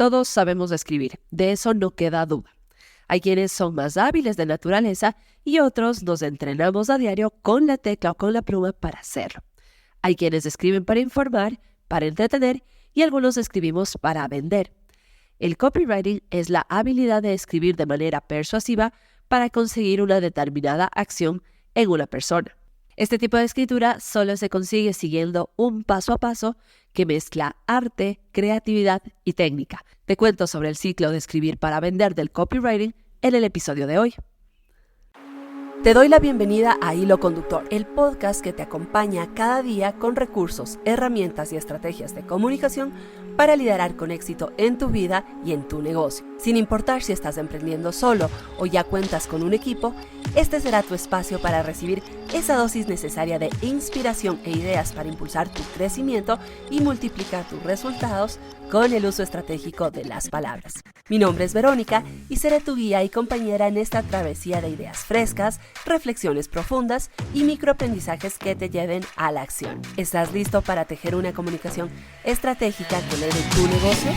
Todos sabemos escribir, de eso no queda duda. Hay quienes son más hábiles de naturaleza y otros nos entrenamos a diario con la tecla o con la pluma para hacerlo. Hay quienes escriben para informar, para entretener y algunos escribimos para vender. El copywriting es la habilidad de escribir de manera persuasiva para conseguir una determinada acción en una persona. Este tipo de escritura solo se consigue siguiendo un paso a paso que mezcla arte, creatividad y técnica. Te cuento sobre el ciclo de escribir para vender del copywriting en el episodio de hoy. Te doy la bienvenida a Hilo Conductor, el podcast que te acompaña cada día con recursos, herramientas y estrategias de comunicación para liderar con éxito en tu vida y en tu negocio. Sin importar si estás emprendiendo solo o ya cuentas con un equipo, este será tu espacio para recibir esa dosis necesaria de inspiración e ideas para impulsar tu crecimiento y multiplicar tus resultados con el uso estratégico de las palabras. Mi nombre es Verónica y seré tu guía y compañera en esta travesía de ideas frescas, reflexiones profundas y microaprendizajes que te lleven a la acción. ¿Estás listo para tejer una comunicación estratégica que eleve tu negocio?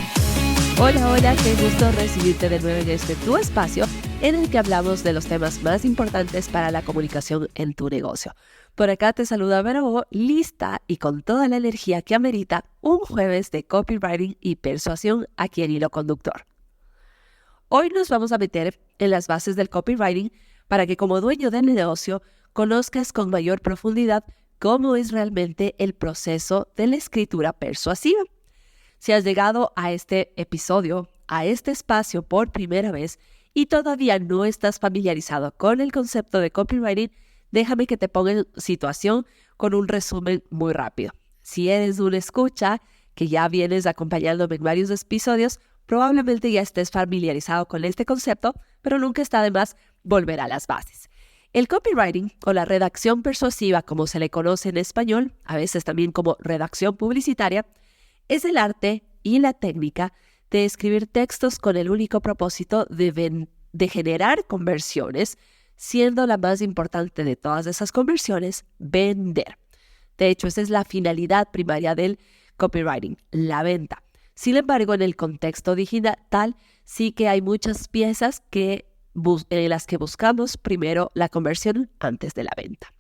Hola, qué gusto recibirte de nuevo en este tu espacio en el que hablamos de los temas más importantes para la comunicación en tu negocio. Por acá te saluda Vero, lista y con toda la energía que amerita un jueves de copywriting y persuasión aquí en Hilo Conductor. Hoy nos vamos a meter en las bases del copywriting para que como dueño del negocio conozcas con mayor profundidad cómo es realmente el proceso de la escritura persuasiva. Si has llegado a este episodio, a este espacio por primera vez y todavía no estás familiarizado con el concepto de copywriting, déjame que te ponga en situación con un resumen muy rápido. Si eres una escucha que ya vienes acompañándome en varios episodios, probablemente ya estés familiarizado con este concepto, pero nunca está de más volver a las bases. El copywriting, o la redacción persuasiva, como se le conoce en español, a veces también como redacción publicitaria, es el arte y la técnica de escribir textos con el único propósito de generar conversiones, siendo la más importante de todas esas conversiones, vender. De hecho, esa es la finalidad primaria del copywriting, la venta. Sin embargo, en el contexto digital sí que hay muchas piezas en las que buscamos primero la conversión antes de la venta.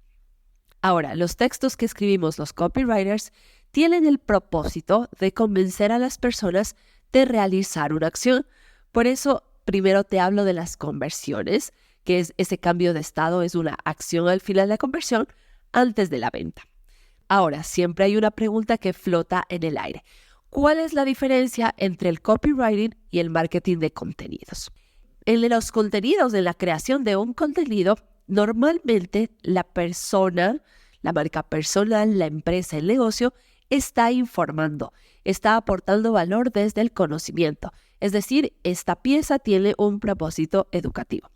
Ahora, los textos que escribimos los copywriters tienen el propósito de convencer a las personas de realizar una acción. Por eso, primero te hablo de las conversiones, que es ese cambio de estado, es una acción al final de la conversión antes de la venta. Ahora, siempre hay una pregunta que flota en el aire. ¿Cuál es la diferencia entre el copywriting y el marketing de contenidos? En los contenidos, en la creación de un contenido, normalmente la persona, la marca personal, la empresa, el negocio, está informando, está aportando valor desde el conocimiento. Es decir, esta pieza tiene un propósito educativo.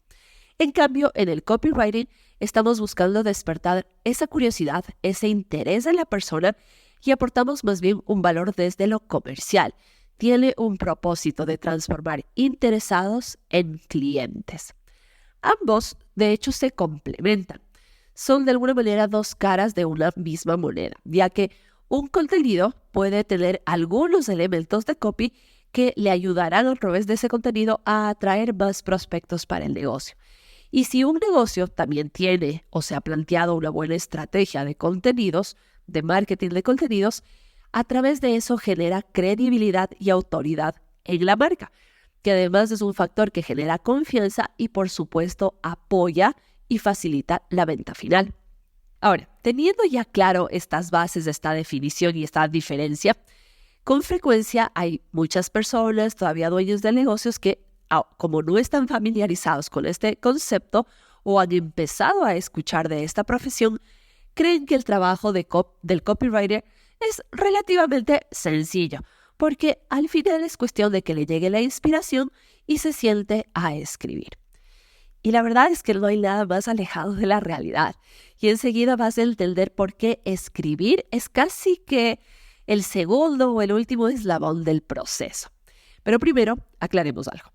En cambio, en el copywriting estamos buscando despertar esa curiosidad, ese interés en la persona y aportamos más bien un valor desde lo comercial. Tiene un propósito de transformar interesados en clientes. Ambos, de hecho, se complementan. Son de alguna manera dos caras de una misma moneda, ya que un contenido puede tener algunos elementos de copy que le ayudarán a través de ese contenido a atraer más prospectos para el negocio. Y si un negocio también tiene o se ha planteado una buena estrategia de contenidos, de marketing de contenidos, a través de eso genera credibilidad y autoridad en la marca, que además es un factor que genera confianza y por supuesto apoya y facilita la venta final. Ahora, teniendo ya claro estas bases, esta definición y esta diferencia, con frecuencia hay muchas personas, todavía dueños de negocios, que como no están familiarizados con este concepto o han empezado a escuchar de esta profesión, creen que el trabajo del copywriter es relativamente sencillo, porque al final es cuestión de que le llegue la inspiración y se siente a escribir. Y la verdad es que no hay nada más alejado de la realidad. Y enseguida vas a entender por qué escribir es casi que el segundo o el último eslabón del proceso. Pero primero, aclaremos algo.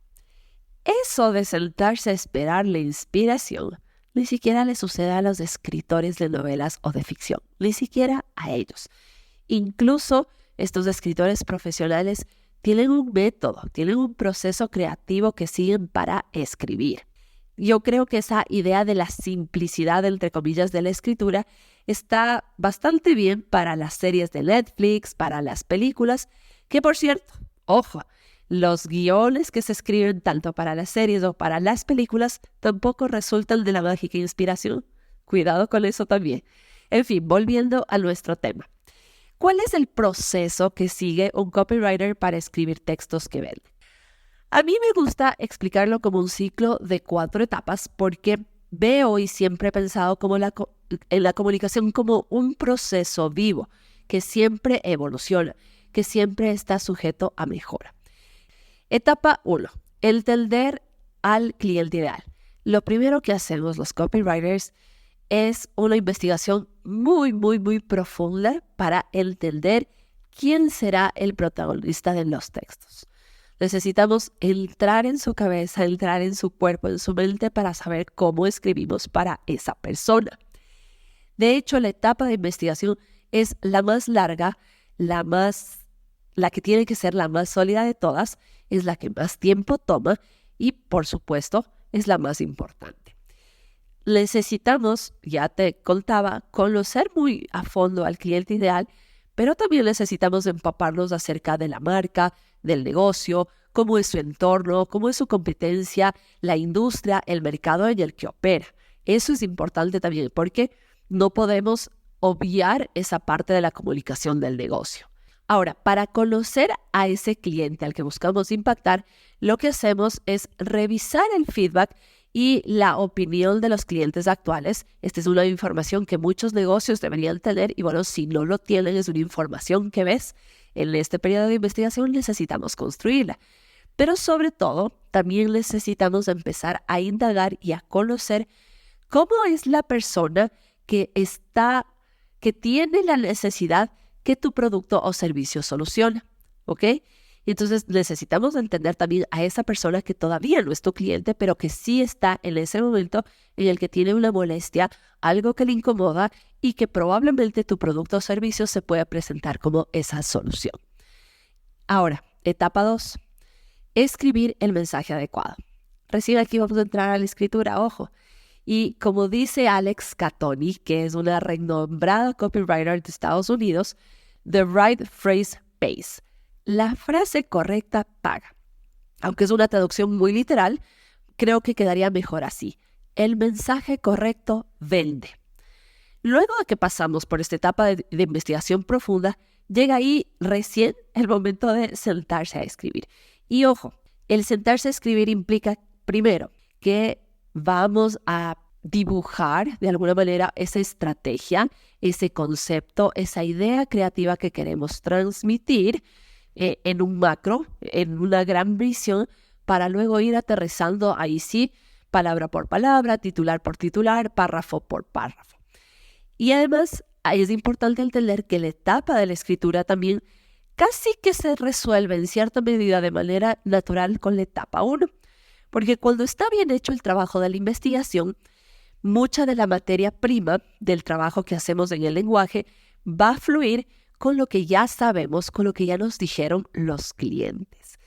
Eso de sentarse a esperar la inspiración ni siquiera le sucede a los escritores de novelas o de ficción, ni siquiera a ellos. Incluso estos escritores profesionales tienen un método, tienen un proceso creativo que siguen para escribir. Yo creo que esa idea de la simplicidad, entre comillas, de la escritura está bastante bien para las series de Netflix, para las películas, que por cierto, ojo, los guiones que se escriben tanto para las series o para las películas tampoco resultan de la mágica inspiración. Cuidado con eso también. En fin, volviendo a nuestro tema. ¿Cuál es el proceso que sigue un copywriter para escribir textos que venden? A mí me gusta explicarlo como un ciclo de 4 etapas porque veo y siempre he pensado en la comunicación como un proceso vivo que siempre evoluciona, que siempre está sujeto a mejora. Etapa 1. Entender al cliente ideal. Lo primero que hacemos los copywriters es una investigación muy profunda para entender quién será el protagonista de los textos. Necesitamos entrar en su cabeza, entrar en su cuerpo, en su mente para saber cómo escribimos para esa persona. De hecho, la etapa de investigación es la más larga, la que tiene que ser la más sólida de todas, es la que más tiempo toma y, por supuesto, es la más importante. Necesitamos, ya te contaba, conocer muy a fondo al cliente ideal, pero también necesitamos empaparnos acerca de la marca, del negocio, cómo es su entorno, cómo es su competencia, la industria, el mercado en el que opera. Eso es importante también porque no podemos obviar esa parte de la comunicación del negocio. Ahora, para conocer a ese cliente al que buscamos impactar, lo que hacemos es revisar el feedback y la opinión de los clientes actuales. Esta es una información que muchos negocios deberían tener y bueno, si no lo tienen, es una información que ves. En este periodo de investigación necesitamos construirla. Pero sobre todo, también necesitamos empezar a indagar y a conocer cómo es la persona que tiene la necesidad que tu producto o servicio soluciona, ¿ok? Entonces necesitamos entender también a esa persona que todavía no es tu cliente, pero que sí está en ese momento en el que tiene una molestia, algo que le incomoda y que probablemente tu producto o servicio se pueda presentar como esa solución. Ahora, etapa 2. Escribir el mensaje adecuado. Recién aquí vamos a entrar a la escritura, ojo. Y como dice Alex Catoni, que es una renombrada copywriter de Estados Unidos, the right phrase pays. La frase correcta paga. Aunque es una traducción muy literal, creo que quedaría mejor así. El mensaje correcto vende. Luego de que pasamos por esta etapa de investigación profunda, llega ahí recién el momento de sentarse a escribir. Y ojo, el sentarse a escribir implica, primero, que vamos a dibujar de alguna manera esa estrategia, ese concepto, esa idea creativa que queremos transmitir en un macro, en una gran visión, para luego ir aterrizando ahí sí, palabra por palabra, titular por titular, párrafo por párrafo. Y además es importante entender que la etapa de la escritura también casi que se resuelve en cierta medida de manera natural con la etapa 1. Porque cuando está bien hecho el trabajo de la investigación, mucha de la materia prima del trabajo que hacemos en el lenguaje va a fluir con lo que ya sabemos, con lo que ya nos dijeron los clientes.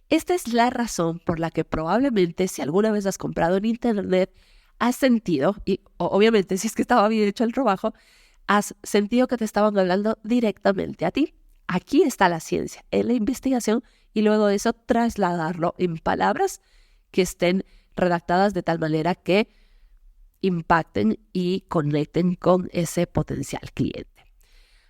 Esta es la razón por la que probablemente si alguna vez has comprado en internet, has sentido, y obviamente si es que estaba bien hecho el trabajo, has sentido que te estaban hablando directamente a ti. Aquí está la ciencia, en la investigación, y luego de eso trasladarlo en palabras que estén redactadas de tal manera que impacten y conecten con ese potencial cliente.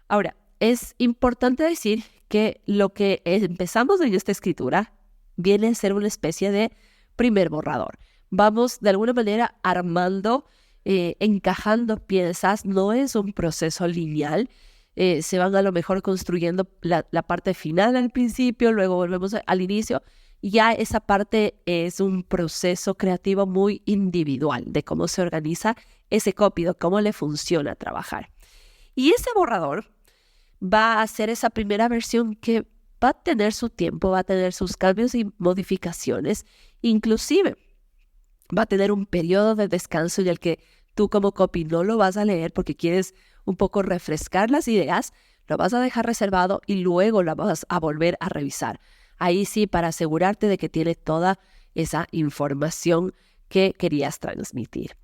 Ahora, es importante decir que lo que empezamos en esta escritura viene a ser una especie de primer borrador. Vamos de alguna manera armando, encajando piezas, no es un proceso lineal. Se van a lo mejor construyendo la parte final al principio, luego volvemos al inicio. Ya esa parte es un proceso creativo muy individual de cómo se organiza ese copy, cómo le funciona trabajar. Y ese borrador va a ser esa primera versión que va a tener su tiempo, va a tener sus cambios y modificaciones, inclusive va a tener un periodo de descanso en el que tú como copy no lo vas a leer porque quieres un poco refrescar las ideas, lo vas a dejar reservado y luego lo vas a volver a revisar. Ahí sí, para asegurarte de que tiene toda esa información que querías transmitir.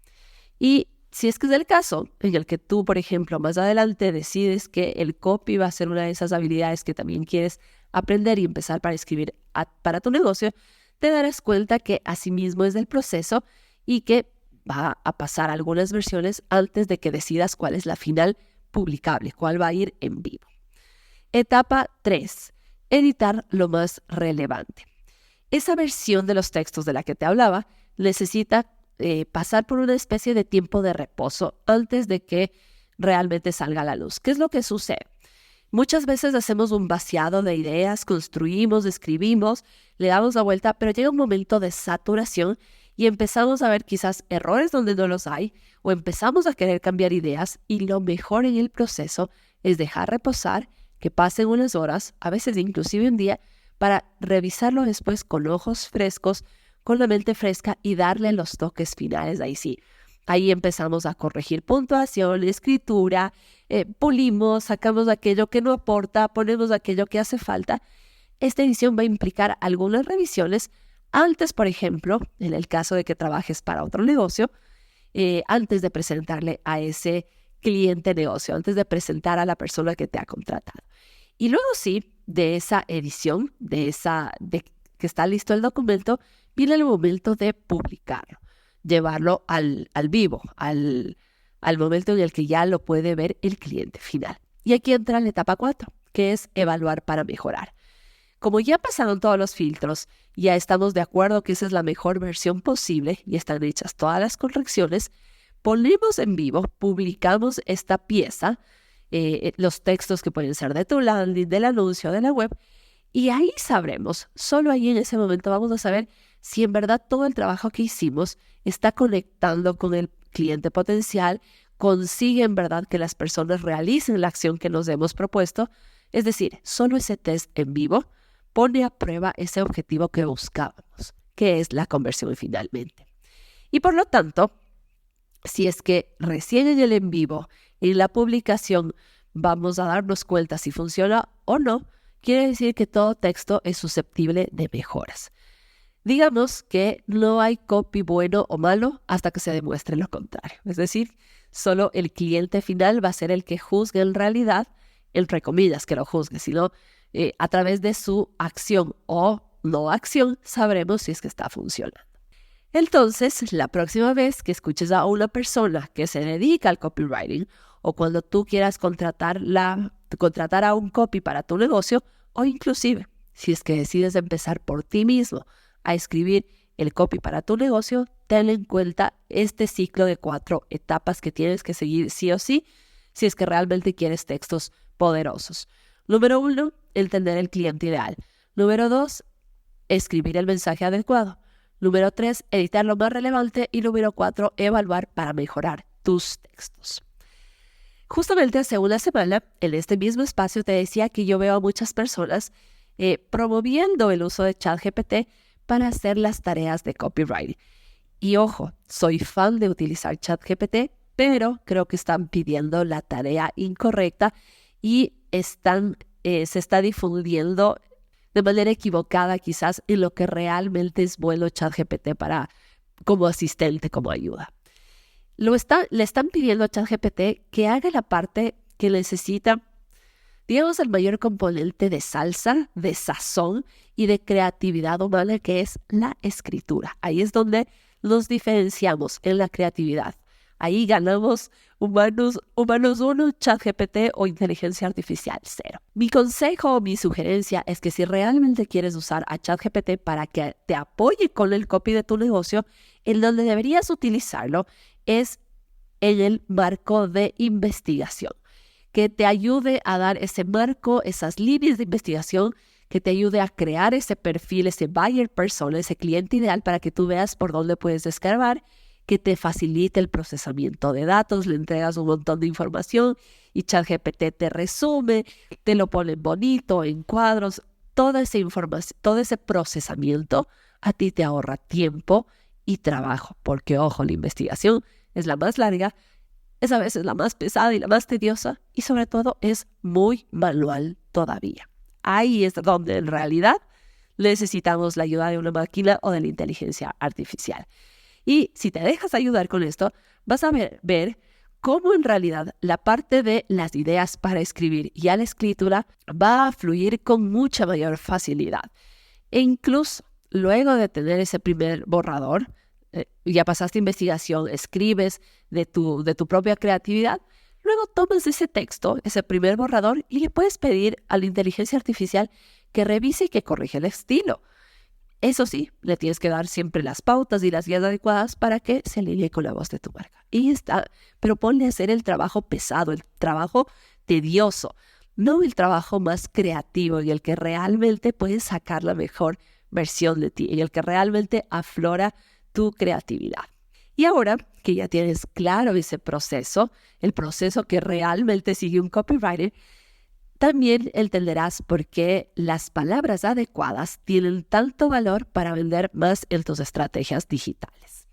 Y si es que es el caso en el que tú, por ejemplo, más adelante decides que el copy va a ser una de esas habilidades que también quieres aprender y empezar para escribir para tu negocio, te darás cuenta que asimismo es el proceso y que va a pasar algunas versiones antes de que decidas cuál es la final publicable, cuál va a ir en vivo. Etapa 3. Editar lo más relevante. Esa versión de los textos de la que te hablaba necesita pasar por una especie de tiempo de reposo antes de que realmente salga a la luz. ¿Qué es lo que sucede? Muchas veces hacemos un vaciado de ideas, construimos, escribimos, le damos la vuelta, pero llega un momento de saturación y empezamos a ver quizás errores donde no los hay o empezamos a querer cambiar ideas y lo mejor en el proceso es dejar reposar, que pasen unas horas, a veces inclusive un día, para revisarlo después con ojos frescos, con la mente fresca y darle los toques finales. Ahí sí, ahí empezamos a corregir puntuación, escritura, pulimos, sacamos aquello que no aporta, ponemos aquello que hace falta. Esta edición va a implicar algunas revisiones antes, por ejemplo, en el caso de que trabajes para otro negocio, antes de presentarle a ese cliente negocio, antes de presentar a la persona que te ha contratado. Y luego sí, de esa edición, de que está listo el documento, viene el momento de publicarlo, llevarlo al vivo, al momento en el que ya lo puede ver el cliente final. Y aquí entra la etapa 4, que es evaluar para mejorar. Como ya pasaron todos los filtros, ya estamos de acuerdo que esa es la mejor versión posible y están hechas todas las correcciones, ponemos en vivo, publicamos esta pieza, los textos que pueden ser de tu landing, del anuncio, de la web, y ahí sabremos, solo ahí en ese momento vamos a saber si en verdad todo el trabajo que hicimos está conectando con el cliente potencial, consigue en verdad que las personas realicen la acción que nos hemos propuesto. Es decir, solo ese test en vivo pone a prueba ese objetivo que buscábamos, que es la conversión finalmente. Y por lo tanto, si es que recién en el en vivo, en la publicación, vamos a darnos cuenta si funciona o no, quiere decir que todo texto es susceptible de mejoras. Digamos que no hay copy bueno o malo hasta que se demuestre lo contrario. Es decir, solo el cliente final va a ser el que juzgue en realidad, entre comillas que lo juzgue, sino a través de su acción o no acción sabremos si es que está funcionando. Entonces, la próxima vez que escuches a una persona que se dedica al copywriting o cuando tú quieras contratar a un copy para tu negocio o inclusive si es que decides empezar por ti mismo a escribir el copy para tu negocio, ten en cuenta este ciclo de 4 etapas que tienes que seguir sí o sí si es que realmente quieres textos poderosos. Número 1, entender el cliente ideal. Número 2, escribir el mensaje adecuado. Número 3, editar lo más relevante. Y número 4, evaluar para mejorar tus textos. Justamente hace una semana, en este mismo espacio, te decía que yo veo a muchas personas promoviendo el uso de ChatGPT para hacer las tareas de copywriting. Y ojo, soy fan de utilizar ChatGPT, pero creo que están pidiendo la tarea incorrecta y se está difundiendo de manera equivocada quizás en lo que realmente es bueno ChatGPT como asistente, como ayuda. Le están pidiendo a ChatGPT que haga la parte que necesita, digamos, el mayor componente de salsa, de sazón y de creatividad humana, que es la escritura. Ahí es donde nos diferenciamos en la creatividad. Ahí ganamos humanos 1, ChatGPT o inteligencia artificial 0. Mi consejo o mi sugerencia es que si realmente quieres usar a ChatGPT para que te apoye con el copy de tu negocio, en donde deberías utilizarlo es en el marco de investigación, que te ayude a dar ese marco, esas líneas de investigación, que te ayude a crear ese perfil, ese buyer persona, ese cliente ideal para que tú veas por dónde puedes escarbar, que te facilite el procesamiento de datos, le entregas un montón de información y ChatGPT te resume, te lo pone bonito, en cuadros, toda esa información, todo ese procesamiento a ti te ahorra tiempo y trabajo, porque ojo, la investigación es la más larga, es a veces la más pesada y la más tediosa y sobre todo es muy manual todavía. Ahí es donde en realidad necesitamos la ayuda de una máquina o de la inteligencia artificial. Y si te dejas ayudar con esto, vas a ver cómo en realidad la parte de las ideas para escribir y a la escritura va a fluir con mucha mayor facilidad. E incluso luego de tener ese primer borrador, ya pasaste investigación, escribes de tu propia creatividad, luego tomas ese texto, ese primer borrador, y le puedes pedir a la inteligencia artificial que revise y que corrija el estilo. Eso sí, le tienes que dar siempre las pautas y las guías adecuadas para que se alinee con la voz de tu marca. Y está, pero ponle a hacer el trabajo pesado, el trabajo tedioso, no el trabajo más creativo y el que realmente puedes sacar la mejor versión de ti y el que realmente aflora tu creatividad. Y ahora que ya tienes claro ese proceso, el proceso que realmente sigue un copywriter, también entenderás por qué las palabras adecuadas tienen tanto valor para vender más en tus estrategias digitales.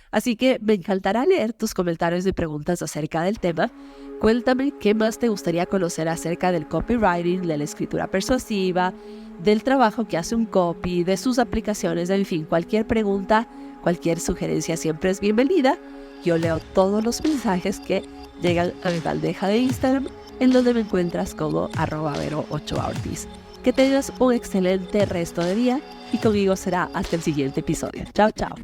Así que me encantará leer tus comentarios y preguntas acerca del tema. Cuéntame qué más te gustaría conocer acerca del copywriting, de la escritura persuasiva, del trabajo que hace un copy, de sus aplicaciones, en fin, cualquier pregunta, cualquier sugerencia siempre es bienvenida. Yo leo todos los mensajes que llegan a mi bandeja de Instagram, en donde me encuentras como @vero8ortiz. Que tengas un excelente resto de día y conmigo será hasta el siguiente episodio. Chao, chao.